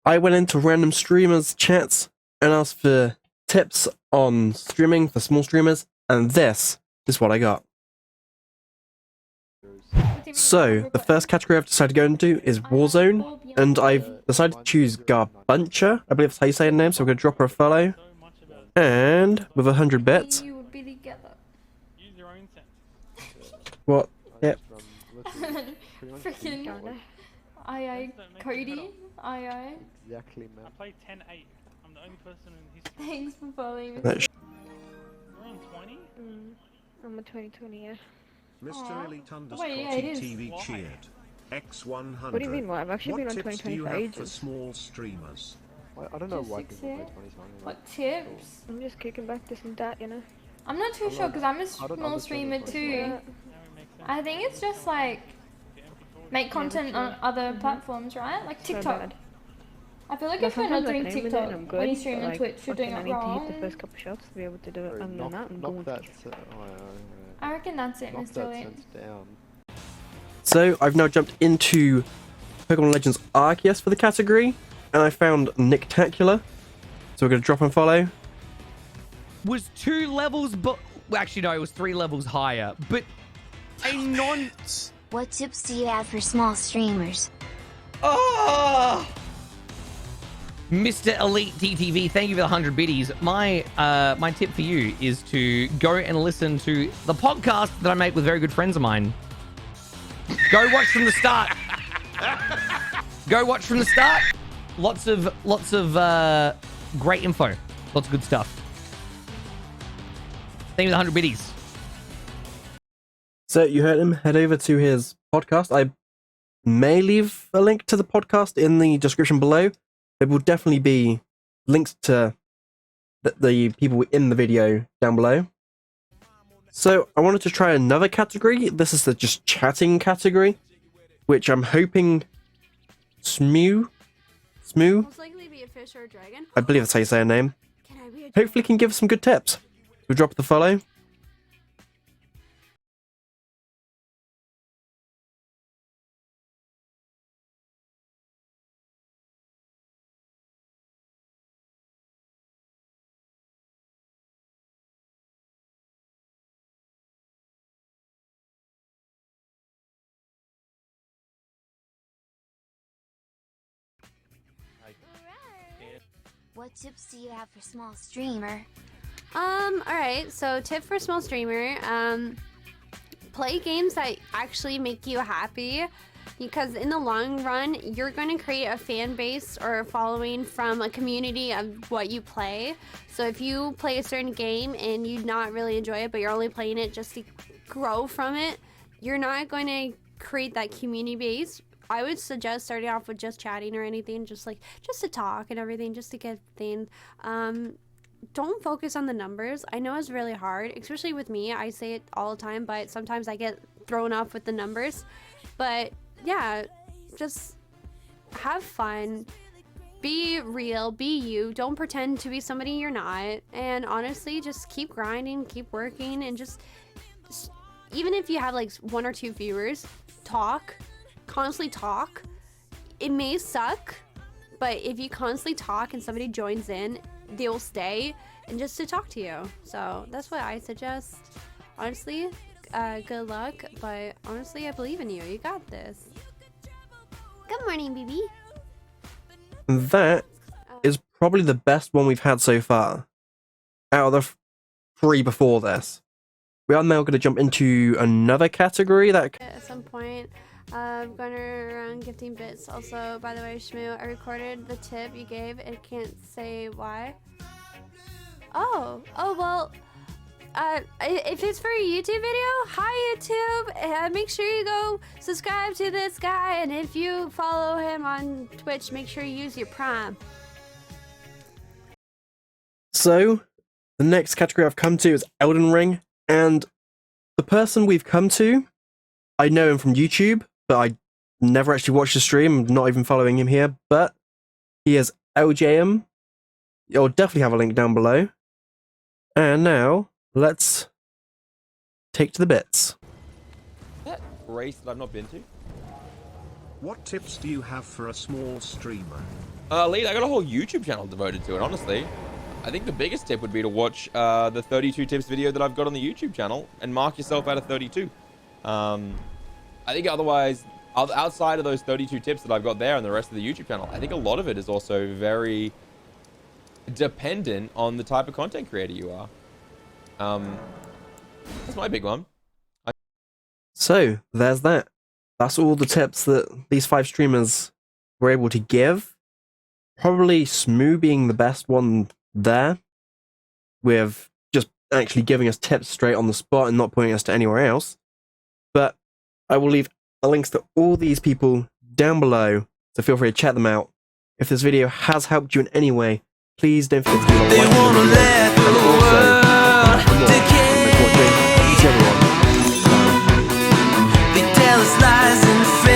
I went into random streamers' chats and asked for tips on streaming for small streamers, and this is what I got. So, the first category I've decided to go into is Warzone, and I've decided to choose Garbuncha, I believe that's how you say her name, so I'm going to drop her a follow. And with 100 bits. What? Yep. Freaking aye Cody. Aye. Exactly, man. I played 10-8. I'm the only person in history. Thanks for following me. We're on 20? I'm a 2020, yeah. ExtraMrElite underscore Wait, yeah, it is. TV cheered. X100. What do you mean, what? I've actually been on What tips 2020 do you for have ages. for small streamers? I don't know Just why six people play here. 2020. What tips? I'm just kicking back this and that, you know? I'm not too sure because I'm a I don't small understand streamer this too. Yeah. I think it's just like make content on other platforms, right? Like So TikTok. bad. I feel like But if you're not sometimes I doing can aim with it TikTok and I'm good, when you stream but, on like, Twitch, you're doing fucking it I need to hit the wrong. first couple shots to be able to do it. Other than that, I'm knock going that, to I reckon that's it, knock Mr. that Elite. sense down. So, I've now jumped into Pokemon Legends Arceus for the category, and I found Nictacular. So we're going to drop and follow. Was 2 levels, but well, actually no, it was 3 levels higher. But a non. What tips do you have for small streamers? Oh! Mr. Elite TTV, thank you for the 100 biddies. My tip for you is to go and listen to the podcast that I make with very good friends of mine. Go watch from the start. Go watch from the start. Lots of great info. Lots of good stuff. Thank you for the 100 biddies. So you heard him. Head over to his podcast. I may leave a link to the podcast in the description below. There will definitely be links to the people in the video down below. So I wanted to try another category. This is the just chatting category, which I'm hoping Smoo, Most likely be a fish or a dragon. I believe that's how you say her name, Can I be a hopefully can give some good tips. We'll drop the follow. What tips do you have for small streamer? Alright, so tip for small streamer, play games that actually make you happy, because in the long run, you're going to create a fan base or a following from a community of what you play. So if you play a certain game and you not really enjoy it, but you're only playing it just to grow from it, you're not going to create that community base. I would suggest starting off with just chatting or anything, just to talk and everything, just to get things. Don't focus on the numbers. I know it's really hard, especially with me. I say it all the time, but sometimes I get thrown off with the numbers. But yeah, just have fun. Be real, be you. Don't pretend to be somebody you're not. And honestly, just keep grinding, keep working, and just even if you have like 1 or 2 viewers, constantly talk. It may suck, but if you constantly talk and somebody joins in, they'll stay and just to talk to you. So that's what I suggest. Honestly, good luck, but honestly, I believe in you. You got this. Good morning, baby. That is probably the best one we've had so far out of the 3 before this. We are now going to jump into another category that At some point, I'm going around gifting bits. Also, by the way, Shmoo, I recorded the tip you gave. I can't say why. Oh, well, if it's for a YouTube video, hi YouTube. Make sure you go subscribe to this guy, and if you follow him on Twitch, make sure you use your Prime. So, the next category I've come to is Elden Ring, and the person we've come to, I know him from YouTube, but I never actually watched the stream. I'm not even following him here, but he is LJM. You'll definitely have a link down below. And now, let's take to the bits. That race that I've not been to? What tips do you have for a small streamer? Lead, I got a whole YouTube channel devoted to it, honestly. I think the biggest tip would be to watch the 32 tips video that I've got on the YouTube channel and mark yourself out of 32. I think otherwise, outside of those 32 tips that I've got there and the rest of the YouTube channel, I think a lot of it is also very dependent on the type of content creator you are. That's my big one. So there's that. That's all the tips that these 5 streamers were able to give. Probably Smoo being the best one there, with just actually giving us tips straight on the spot and not pointing us to anywhere else. But I will leave links to all these people down below, so feel free to check them out. If this video has helped you in any way, please don't forget to leave a like on the video. And also, for more, thanks for watching. See you everyone.